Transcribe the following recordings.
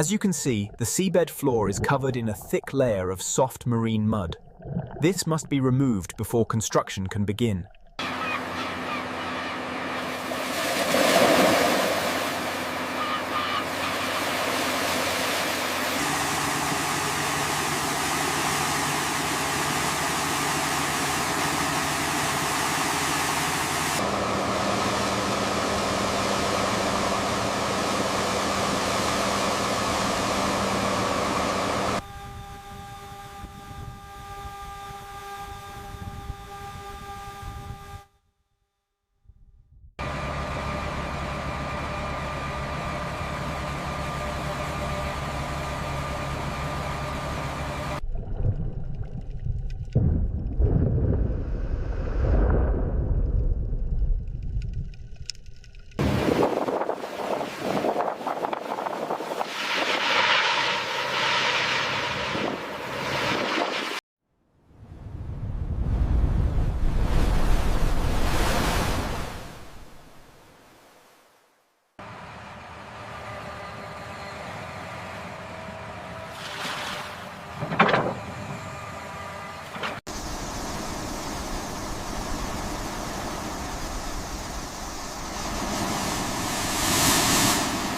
As you can see, the seabed floor is covered in a thick layer of soft marine mud. This must be removed before construction can begin.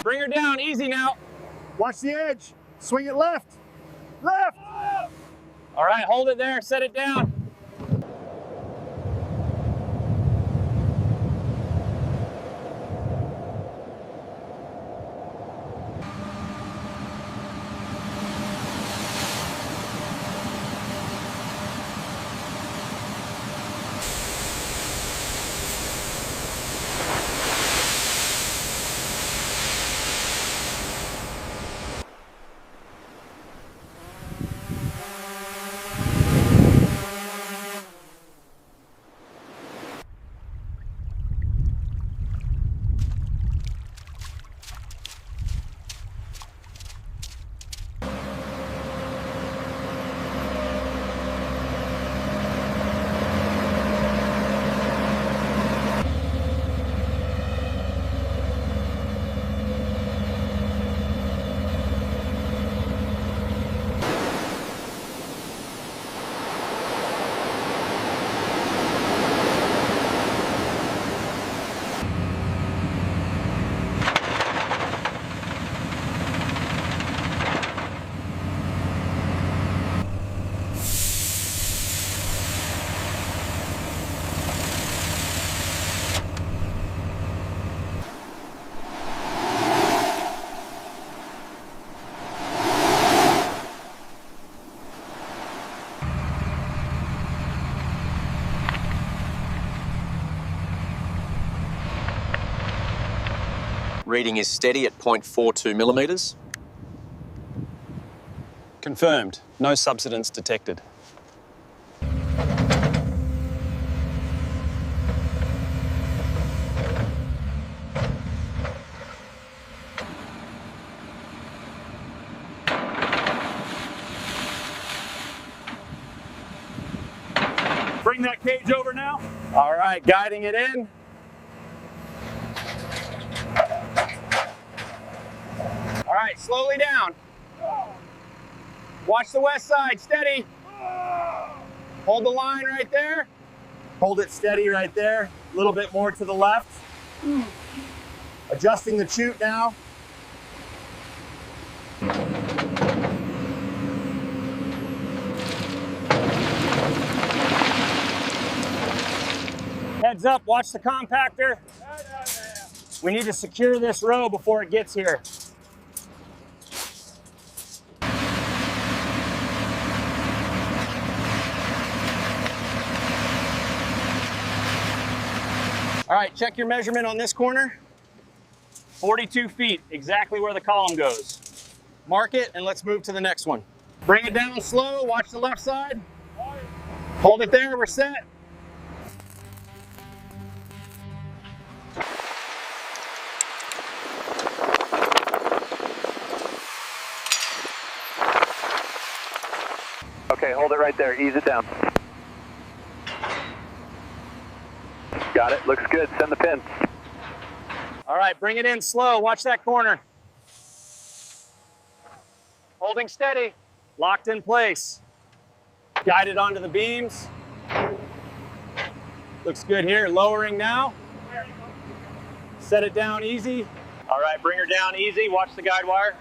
Bring her down, easy now. Watch the edge. Swing it left. Left! All right, hold it there, set it down. Reading is steady at 0.42 millimetres. Confirmed, no subsidence detected. Bring that cage over now. All right, guiding it in. All right, slowly down. Watch the west side, steady. Hold the line right there. Hold it steady right there. A little bit more to the left. Adjusting the chute now. Heads up, watch the compactor. We need to secure this row before it gets here. All right, check your measurement on this corner. 42 feet, exactly where the column goes. Mark it and let's move to the next one. Bring it down slow, watch the left side. Hold it there, we're set. Okay, hold it right there, ease it down. Got it, looks good, send the pin. All right, bring it in slow, watch that corner. Holding steady. Locked in place. Guided onto the beams. Looks good here. Lowering now. Set it down easy. All right, bring her down easy. Watch the guide wire.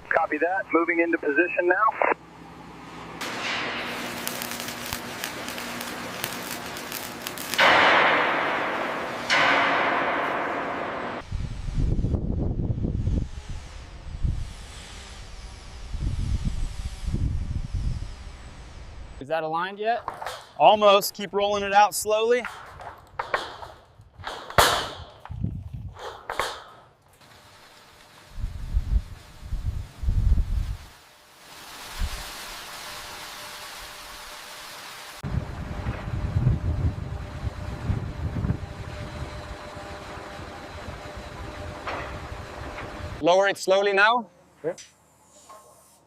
Copy that. Moving into position now. Is that aligned yet? Almost. Keep rolling it out slowly. Lower it slowly now.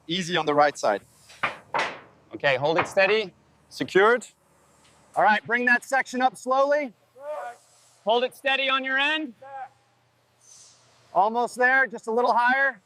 Easy on the right side. Okay, hold it steady. Secured. All right, bring that section up slowly. Hold it steady on your end. Almost there, just a little higher.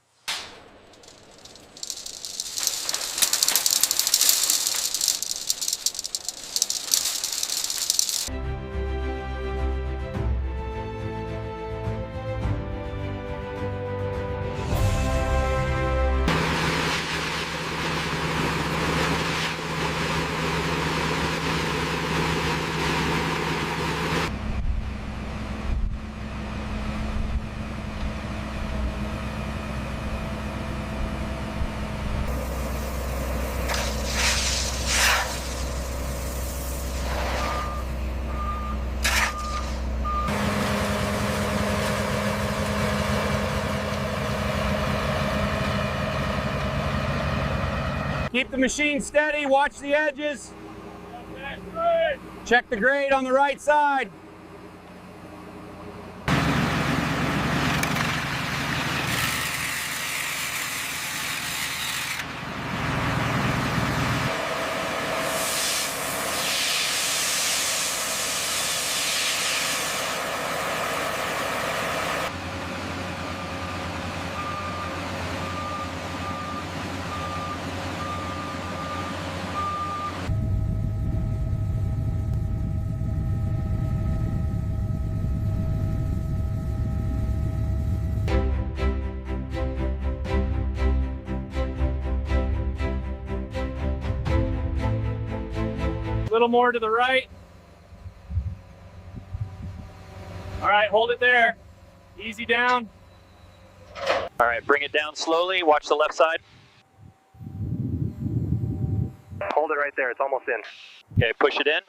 Keep the machine steady, watch the edges. Check the grade on the right side. A little more to the right. All right, hold it there. Easy down. All right, bring it down slowly. Watch the left side. Hold it right there. It's almost in. Okay, push it in.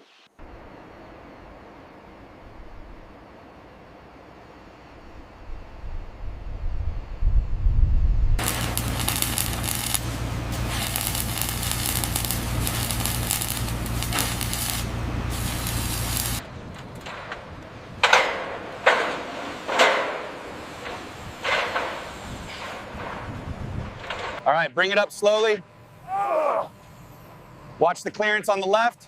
All right, bring it up slowly. Watch the clearance on the left.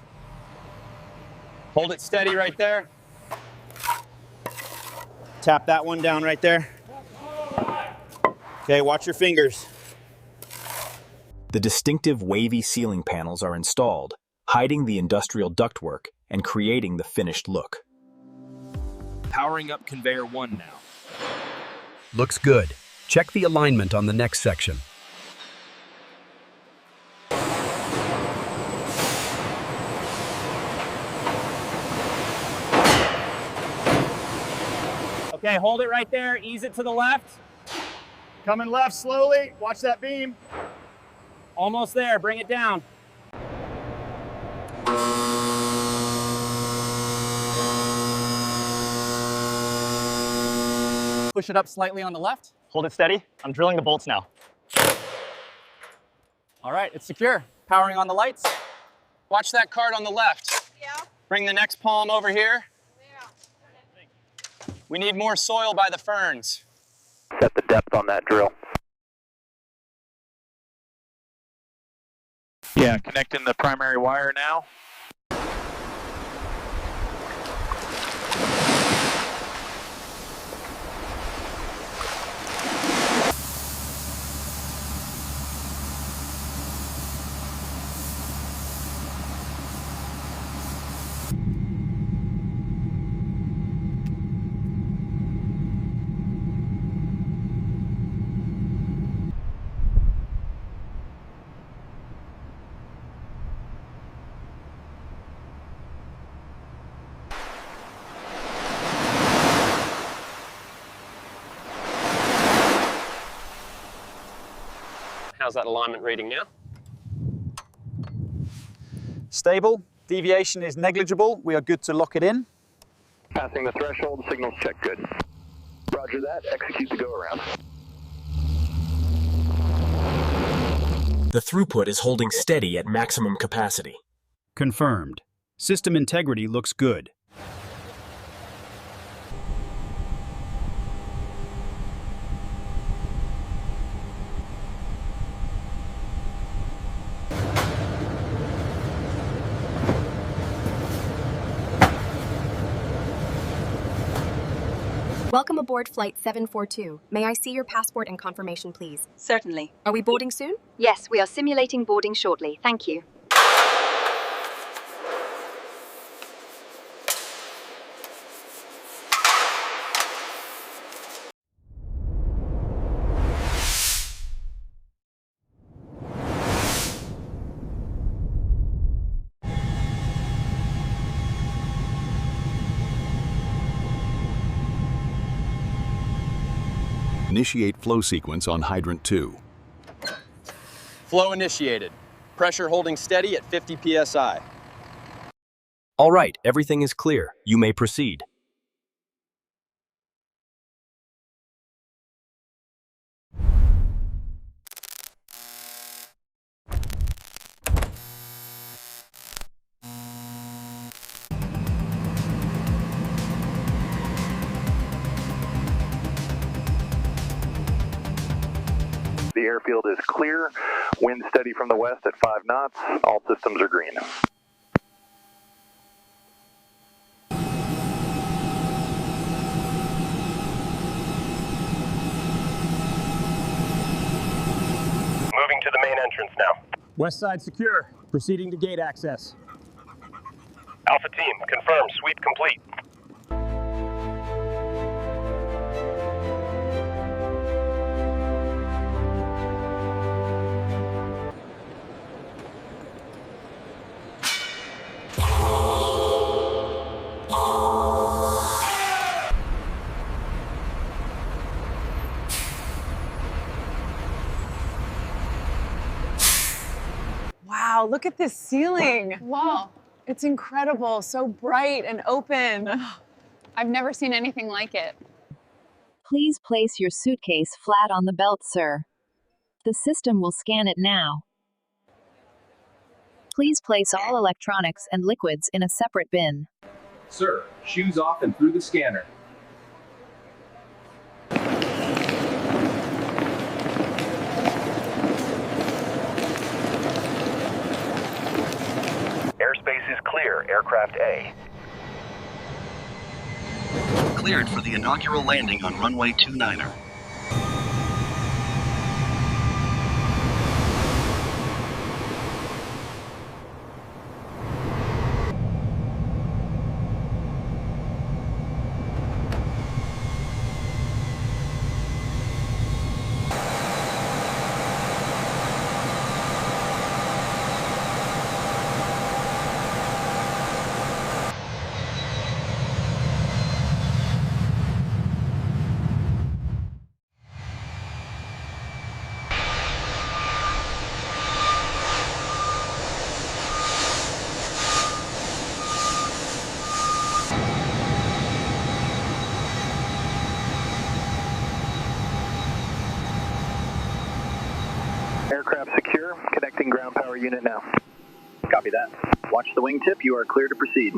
Hold it steady right there. Tap that one down right there. Okay, watch your fingers. The distinctive wavy ceiling panels are installed, hiding the industrial ductwork and creating the finished look. Powering up conveyor 1 now. Looks good. Check the alignment on the next section. Okay, hold it right there. Ease it to the left. Coming left slowly. Watch that beam. Almost there. Bring it down. Push it up slightly on the left. Hold it steady. I'm drilling the bolts now. All right, it's secure. Powering on the lights. Watch that card on the left. Yeah. Bring the next palm over here. Yeah. We need more soil by the ferns. Set the depth on that drill. Yeah, connecting the primary wire now. How's that alignment reading now? Stable. Deviation is negligible. We are good to lock it in. Passing the threshold, signals check good. Roger that, execute the go-around. The throughput is holding steady at maximum capacity. Confirmed. System integrity looks good. Welcome aboard Flight 742. May I see your passport and confirmation, please? Certainly. Are we boarding soon? Yes, we are simulating boarding shortly. Thank you. Initiate flow sequence on hydrant 2. Flow initiated. Pressure holding steady at 50 psi. All right, everything is clear. You may proceed. The airfield is clear, wind steady from the west at 5 knots, all systems are green. Moving to the main entrance now. West side secure. Proceeding to gate access. Alpha team, confirm, sweep complete. Wow, look at this ceiling. Wow, it's incredible, so bright and open. I've never seen anything like it. Please place your suitcase flat on the belt, sir. The system will scan it now. Please place all electronics and liquids in a separate bin. Sir, shoes off and through the scanner. Airspace is clear, aircraft A. Cleared for the inaugural landing on runway 29er. Aircraft secure, connecting ground power unit now. Copy that. Watch the wingtip, you are clear to proceed.